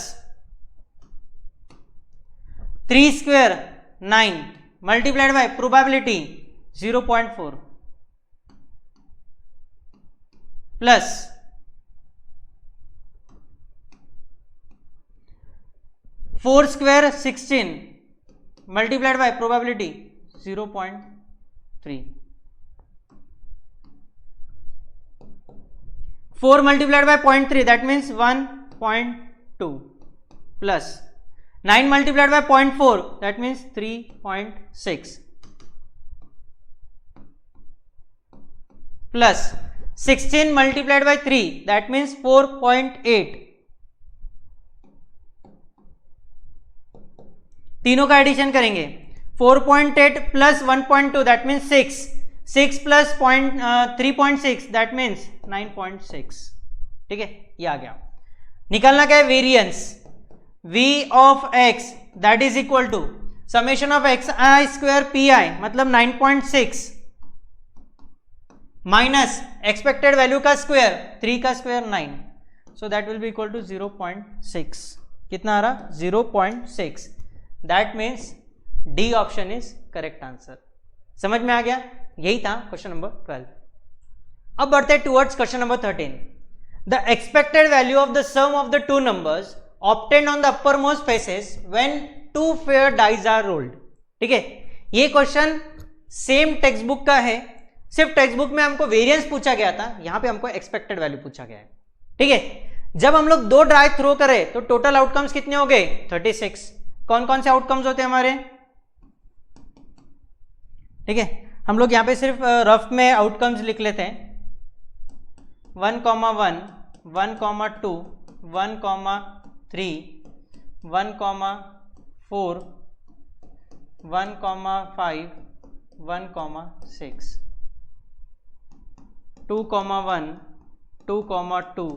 3 square 9 multiplied by probability 0.4 plus 4 square 16 multiplied by probability 0.3, 4 multiplied by 0.3 that means 1.2 plus 9 multiplied by 0.4 that means 3.6 plus 16 multiplied by 3 that means 4.8, तीनों का एडिशन करेंगे 4.8 plus 1.2 that means 6, 6 plus 3.6 that means 9.6, ठीक है। ये आ गया। निकालना क्या है variance. V of x that is equal to summation of xi square pi मतलब 9.6 माइनस एक्सपेक्टेड वैल्यू का स्क्वायर 3 का square 9, so that will be equal to 0.6। कितना आ रहा 0.6, that means D option is correct answer. समझ में आ गया। यही था क्वेश्चन नंबर 12। अब बढ़ते हैं towards question number 13। The expected value of the sum of the two numbers obtained on the upper most faces when two fair dice are rolled, ठीक है। ये क्वेश्चन सेम टेक्स्ट बुक का है, सिर्फ टेक्स्ट बुक में हमको वेरिएंस पूछा गया था, यहां पे हमको एक्सपेक्टेड वैल्यू पूछा गया है, ठीक है। जब हम लोग 2 डाई थ्रो करें तो टोटल आउटकम्स कितने हो गए 36। कौन कौन से आउटकम्स होते हैं हमारे, ठीक है। हम लोग यहां पे सिर्फ रफ में आउटकम्स लिख लेते हैं 1, 1, 1, 2, 1, 3, 1, 4, 1, 5, 1, 6, 2, 1, 2, 2,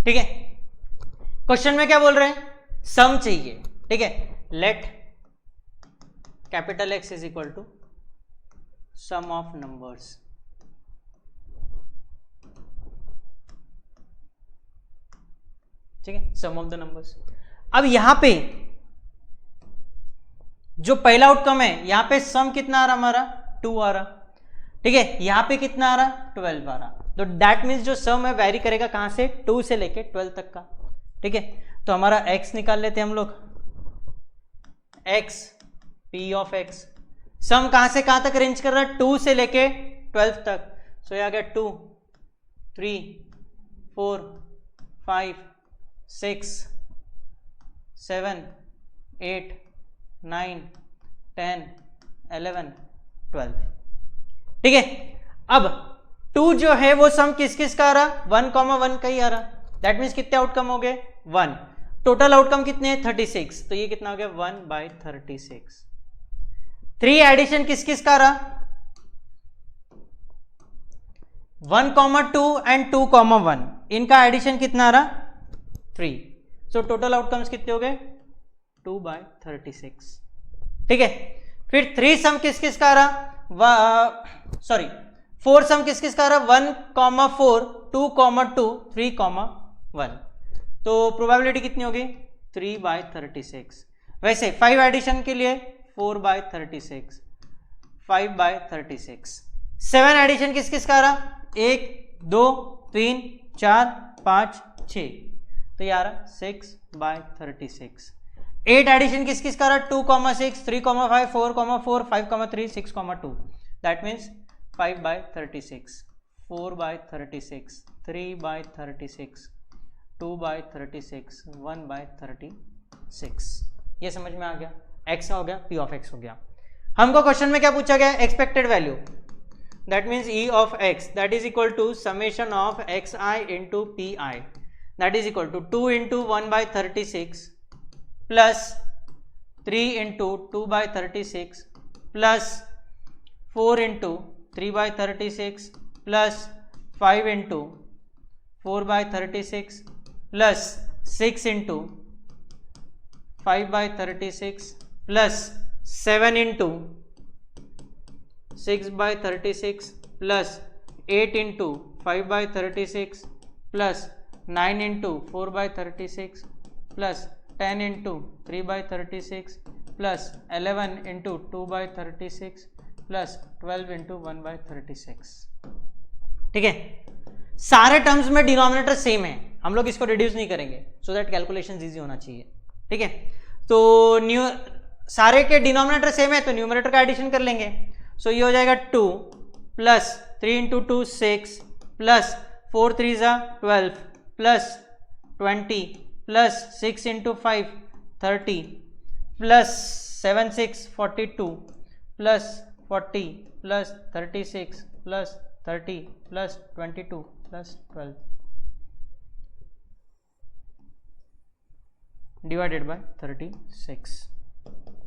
ठीक है। क्वेश्चन में क्या बोल रहे हैं, सम चाहिए, ठीक है। Let capital X is equal to sum of numbers, ठीक है, सम ऑफ द नंबर्स। अब यहां पे जो पहला आउटकम है, यहां पे सम कितना आ रहा हमारा 2 आ रहा, ठीक है। यहां पे कितना आ रहा 12 आ रहा, तो दैट मीन्स जो सम है वैरी करेगा कहां से, 2 से लेके 12 तक का, ठीक है। तो हमारा x निकाल लेते हैं हम लोग, x p ऑफ x, सम कहां से कहां तक रेंज कर रहा है, 2 से लेके 12 तक। सो ये आ गया 2 3 4 5 6 7 8 9 10 11 12, ठीक है। अब 2 जो है वो सम किस किस का आ रहा, 1,1 का ही आ रहा, दैट मीन्स कितने आउटकम हो गए 1, टोटल आउटकम कितने हैं 36, तो ये कितना हो गया 1/36। 3 एडिशन किस किस का रहा, 1,2 एंड 2,1, इनका एडिशन कितना आ रहा 3, सो टोटल आउटकम्स कितने हो गए 2/36, ठीक है। फिर 3 सम किस किस का रहा, सॉरी 4 सम किस किस का रहा, 1,4 2,2 3,1, तो प्रोबेबिलिटी कितनी होगी 3/36। वैसे 5 एडिशन के लिए 4/36, 5/36। 7 एडिशन किस किस का रहा, 1 2 3 4 5 6, तो ये आ रहा 6/36। 8 एडिशन किस किस का रहा, 2,6 3,5 4,4 5,3 6,2, दैट मीन्स 5/36, 4/36 3/36 2/36 1/36, ये समझ में आ गया, x हो गया, p ऑफ x हो गया। हमको क्वेश्चन में क्या पूछा गया, expected value, that means e of x that is equal to summation of xi into pi, that is equal to 2 into 1/36 plus 3 into 2/36 plus 4 into 3/36 plus 5 into 4/36 plus 6 into 5/36 plus 7 into 6/36 plus 8 into 5/36 plus 9 into 4/36 plus 10 into 3/36 plus 11 into 2/36 plus 12 into 1/36, ठीक है। सारे टर्म्स में डिनोमिनेटर सेम है, हम लोग इसको रिड्यूस नहीं करेंगे सो दैट कैलकुलेशन इजी होना चाहिए, ठीक है। तो सारे के डिनोमिनेटर सेम है तो न्यूमरेटर का एडिशन कर लेंगे, सो ये हो जाएगा 2 plus 3 into 2 6 plus 4 3 12 plus 20 plus 6 into 5 30 plus 7 6 42 plus 40 plus 36 plus 30 plus 22 plus 12 divided bye 36,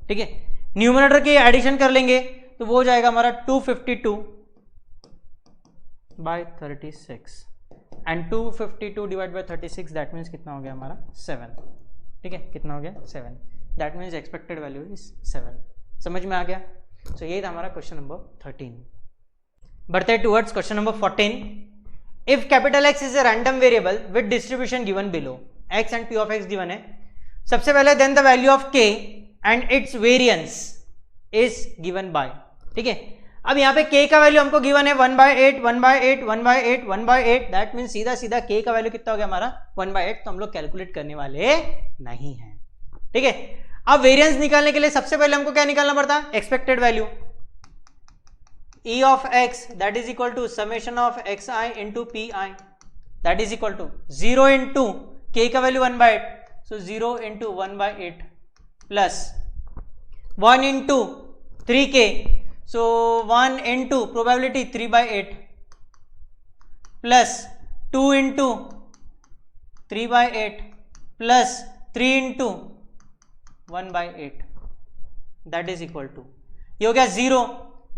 ठीक है। न्यूमरेटर के एडिशन कर लेंगे तो वो हो जाएगा हमारा 252/36 and 252 divide by 36 that means कितना हो गया हमारा 7, ठीक है। कितना हो गया 7, that means expected value is 7, समझ में आ गया। सो यही था हमारा क्वेश्चन नंबर 13। बढ़ते हैं towards question number 14। If capital X is a random variable with distribution given below, x and p of x given है। सबसे पहले then the value of k and its variance is given by, ठीक है। अब यहाँ पे k का वैल्यू हमको गिवन है 1/8 1/8 1/8 1/8, दैट मीन्स सीधा सीधा k का वैल्यू कितना हो गया हमारा 1/8, तो हम लोग कैलकुलेट करने वाले नहीं है, ठीक है। अब वेरिएंस निकालने के लिए सबसे पहले हमको क्या निकालना पड़ता है, expected value e of x that is equal to summation of xi into pi that is equal to 0 into k का value 1/8, so 0 into 1/8 plus 1 into 3k, so 1 into probability 3/8 plus 2 into 3/8 plus 3 into 1/8 that is equal to, ये हो गया 0,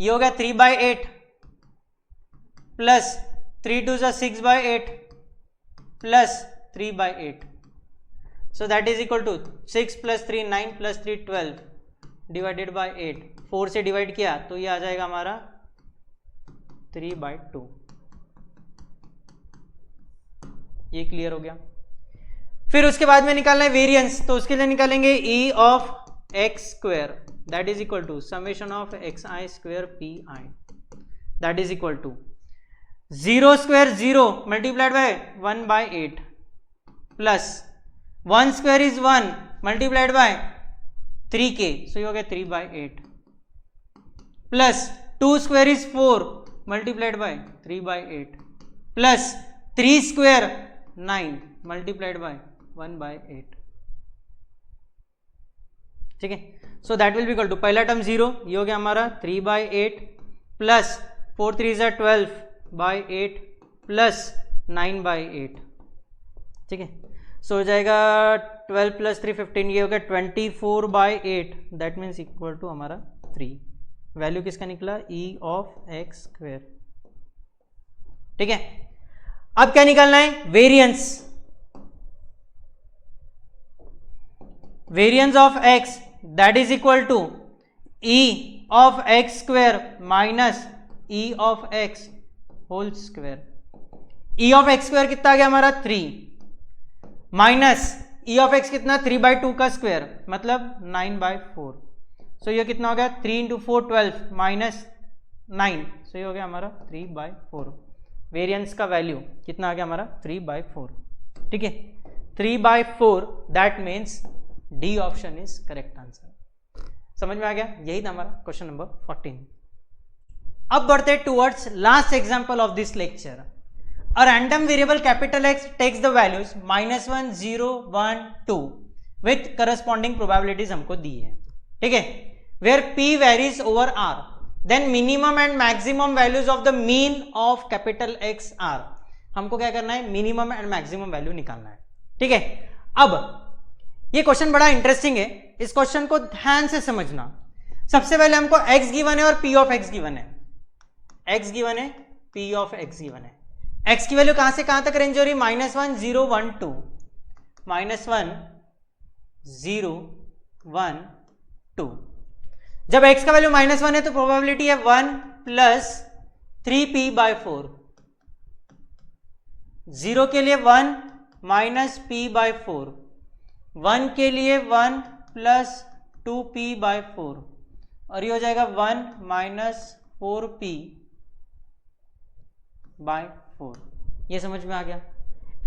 ये हो गया 3/8 plus 3 2 6/8 plus 3/8, so that is equal to 6 plus 3 9 plus 3 12 divided by 8, 4 से डिवाइड किया तो ये आ जाएगा हमारा 3/2, ये क्लियर हो गया। फिर उसके बाद में निकालना है वेरिएंस, तो उसके लिए निकालेंगे e of x square that is equal to summation of xi square pi that is equal to 0 square 0 multiplied by 1/8 plus 1 square is 1 multiplied by 3k, so ये हो गया 3/8 plus 2 square is 4 multiplied by 3/8 plus 3 square 9 multiplied by 1/8, ठीक है। So that will be equal to पहला टर्म 0, ये हो गया हमारा 3/8 प्लस 4 3 is 12/8 प्लस 9/8, ठीक है। सो हो जाएगा 12 प्लस 3 15, ये हो गया 24/8, दैट मीन्स इक्वल टू हमारा 3। वैल्यू किसका निकला? e ऑफ एक्स स्क्वायर, ठीक है। अब क्या निकालना है? Variance, variance of x that is equal to e of x square minus e of x whole square. e of x square कितना आ गया हमारा? 3 माइनस e ऑफ x कितना? 3/2 का स्क्वायर मतलब 9/4, सो ये कितना हो गया? 3 × 4 12 माइनस 9, सो ये हो गया हमारा 3/4। वेरिएंस का वैल्यू कितना आ गया हमारा? 3/4, ठीक है। 3/4, that means D option is correct answer. समझ में आ गया? यही था हमारा क्वेश्चन नंबर 14। अब बढ़ते towards last example of this lecture. A random variable capital x takes the values -1 0 1 2 with corresponding probabilities हमको दी है, ठीक है। Where p varies over r, then minimum and maximum values of the mean of capital x are. हमको क्या करना है? मिनिमम एंड मैक्सिमम वैल्यू निकालना है, ठीक है। अब ये क्वेश्चन बड़ा इंटरेस्टिंग है, इस क्वेश्चन को ध्यान से समझना। सबसे पहले हमको x गिवन है और p ऑफ x गिवन है, x गिवन है, p ऑफ x गिवन है। x की वैल्यू कहां से कहां तक रेंज हो रही? -1 0 1 2, -1 0 1 2। जब x का वैल्यू -1 है तो प्रोबेबिलिटी है 1 प्लस 3p/4। 0 के लिए 1 माइनस p/4, 1 के लिए 1 प्लस 2p/4 और ये हो जाएगा 1 माइनस 4p/4। ये समझ में आ गया?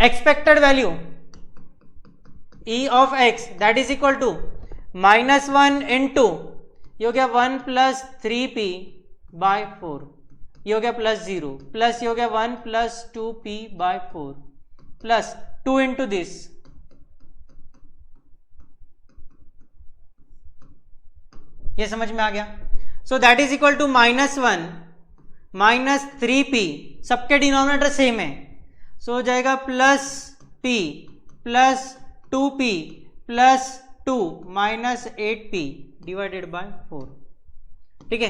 Expected value e of x that is equal to -1 into, ये हो गया 1 प्लस 3p/4, ये हो गया प्लस 0 प्लस ये हो गया 1 plus 2p/4 plus 2 into this, ये समझ में आ गया? So that is equal to -1 minus 3p, सबके डिनोमिनेटर सेम है, सो हो जाएगा plus p plus 2p plus 2 minus 8p divided by 4, ठीक है।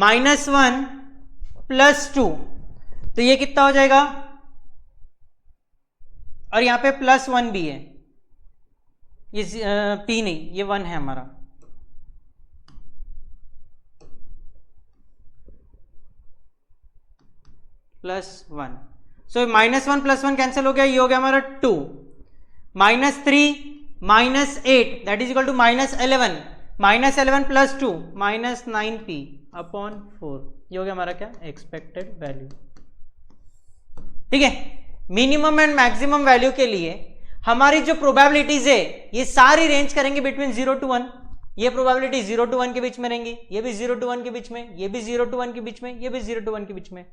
-1 प्लस 2, तो ये कितना हो जाएगा? और यहां पे +1 भी है, ये p नहीं, ये 1 है हमारा, +1। सो -1 +1 कैंसिल हो गया, ये हो गया हमारा 2, -3 -8 that is equal to -11, -11 plus 2 -9p/4, ये हो गया हमारा क्या? एक्सपेक्टेड वैल्यू, ठीक है। मिनिमम एंड मैक्सिमम वैल्यू के लिए हमारी जो प्रोबेबिलिटीज है ये सारी रेंज करेंगे बिटवीन 0 to 1। ये प्रोबेबिलिटी 0 to 1 के बीच में रहेंगी, ये भी 0 to 1 के बीच में, ये भी 0 to 1 के बीच में, ये भी 0 to 1 के बीच में,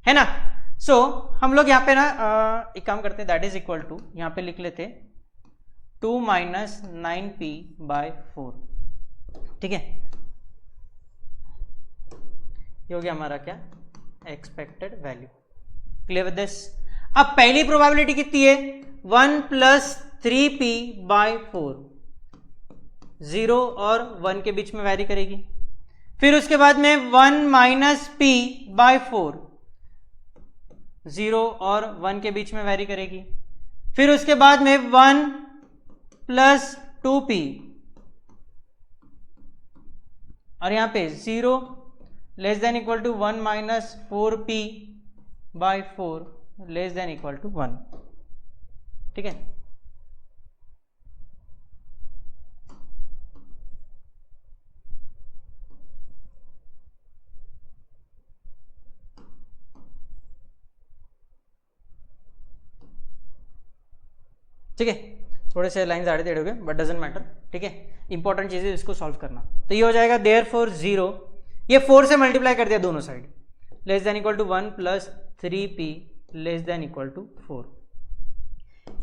है ना। सो हम लोग यहाँ पे ना एक काम करते हैं, दैट इज इक्वल टू यहाँ पे लिख लेते 2 माइनस 9p/4, ठीक है। ये हो गया हमारा क्या? Expected value. Clear with this? अब पहली प्रोबेबिलिटी कितनी है? 1 प्लस 3p/4, 0 और 1 के बीच में वैरी करेगी। फिर उसके बाद में 1 माइनस p/4, 0 और 1 के बीच में वैरी करेगी। फिर उसके बाद में 1 प्लस 2p और यहां पे 0 less than equal to 1 minus 4p/4 less than equal to 1, ठीक है। ठीक है, थोड़े से लाइन्स आड़े टेढ़े हो गए बट डजेंट मैटर, ठीक है, इंपॉर्टेंट चीज़ है इसको सॉल्व करना। तो ये हो जाएगा देयरफॉर 0, ये 4 से मल्टीप्लाई कर दिया दोनों side, less than equal to 1 plus 3p less than equal to 4।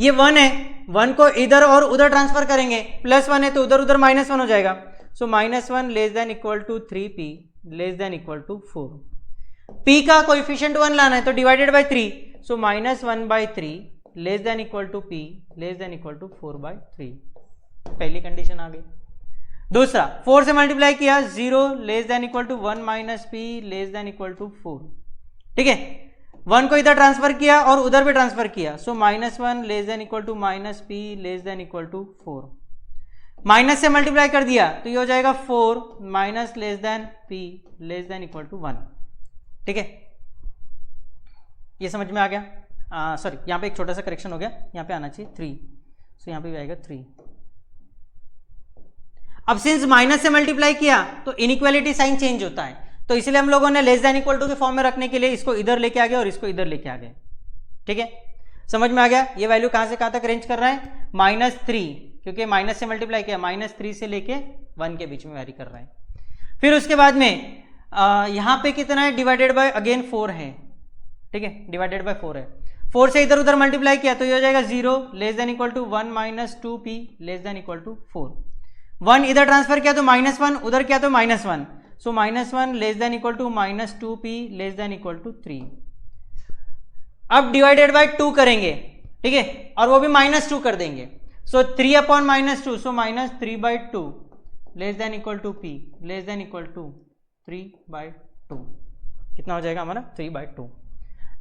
ये 1 है, 1 को इधर और उधर ट्रांसफर करेंगे, +1 है तो उधर उधर -1 हो जाएगा, so -1 less than equal to 3p less than equal to 4। p का कोएफिशिएंट 1 लाना है तो divided by 3, so -1/3 less than equal to p less than equal to 4/3। पहली कंडीशन आ गई। दूसरा 4 से मल्टीप्लाई किया, 0 less than equal to 1 minus p less than equal to 4, ठीक है, 1 को इधर ट्रांसफर किया और उधर भी ट्रांसफर किया, so -1 less than equal to -p less than equal to 4। Minus से मल्टीप्लाई कर दिया तो ये हो जाएगा 4 minus less than p less than equal to 1, ठीक है, ये समझ में आ गया। सॉरी, यहाँ पे एक छोटा सा करेक्शन हो गया, यहाँ पे आना चाहिए 3, सो यहाँ पे भी आएगा 3। अब सिंस माइनस से मल्टीप्लाई किया तो इनइक्वालिटी साइन चेंज होता है, तो इसलिए हम लोगों ने लेस देन इक्वल टू के फॉर्म में रखने के लिए इसको इधर लेके आ गए और इसको इधर लेके आ गए, ठीक है, समझ में आ गया। ये वैल्यू कहां से कहां तक रेंज कर रहा है, -3, क्योंकि माइनस से मल्टीप्लाई किया, -3 से लेके 1 के बीच में वैरी कर रहा है। फिर उसके बाद में यहां पे कितना है, डिवाइडेड बाय अगेन 4 है, ठीक है, डिवाइडेड बाय 4 है, 4 से इधर उधर मल्टीप्लाई किया तो ये हो जाएगा 0 less than equal to 1 minus 2p less than equal to 4। 1 इधर ट्रांसफर किया तो -1, उधर किया तो -1, so -1 less than equal to -2p less than equal to 3। अब डिवाइडेड बाय 2 करेंगे, ठीक है, और वो भी -2 कर देंगे, so 3/-2, so -3/2 less than equal to p less than equal to 3/2। कितना हो जाएगा हमारा 3/2।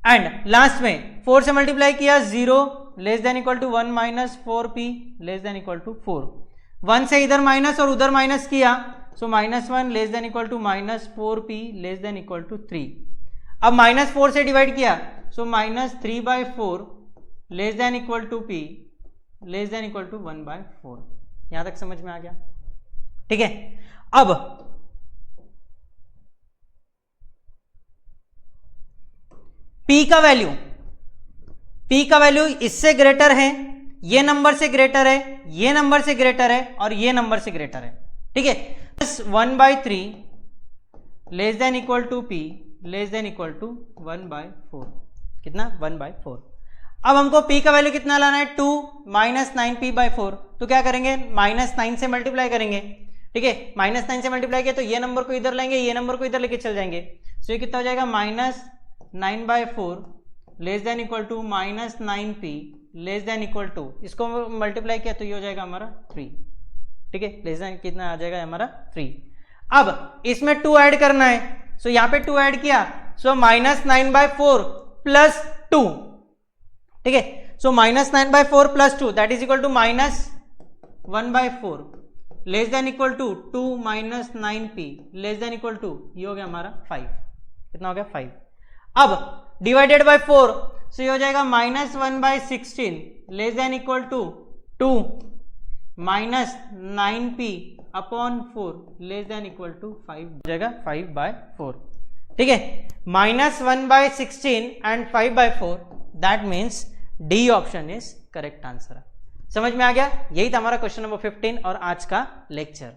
एंड लास्ट में 4 से मल्टीप्लाई किया, 0 less than equal to 1 minus 4p less than equal to 4। 1 से इधर माइनस और उधर माइनस किया, so -1 less than equal to -4p less than equal to 3। अब -4 से डिवाइड किया, so -3/4 less than equal to p less than equal to 1/4। यहां तक समझ में आ गया, ठीक है। अब p का वैल्यू इससे ग्रेटर है, ये नंबर से ग्रेटर है, ये नंबर से ग्रेटर है और ये नंबर से ग्रेटर है, ठीक है। 1/3 less than equal to p less than equal to 1/4। कितना 1/4। अब हमको p का वैल्यू कितना लाना है, 2 माइनस 9p/4, तो क्या करेंगे, -9 से मल्टीप्लाई करेंगे, ठीक है, -9 से मल्टीप्लाई किया तो ये नंबर को इधर लेंगे, ये नंबर को इधर लेके चल जाएंगे, सो ये कितना हो जाएगा -9/4 less than equal to -9p less than equal to, इसको मल्टीप्लाई किया तो ये हो जाएगा हमारा 3, ठीक है, लेस देन कितना आ जाएगा हमारा 3। अब इसमें 2 ऐड करना है, सो यहाँ पे 2 ऐड किया, सो -9/4 प्लस 2, ठीक है, so -9/4 plus 2 that is equal to -1/4 less than equal to 2 minus 9p less than equal to, ये हो गया हमारा 5। कितना हो गया 5। अब डिवाइडेड बाय 4, सो ये हो जाएगा -1/16 less than equal to 2 minus 9p/4 less than equal to 5 हो जाएगा 5/4, ठीक है, -1/16 and 5/4, that means D option is correct answer. समझ में आ गया, यही था हमारा क्वेश्चन नंबर 15 और आज का लेक्चर।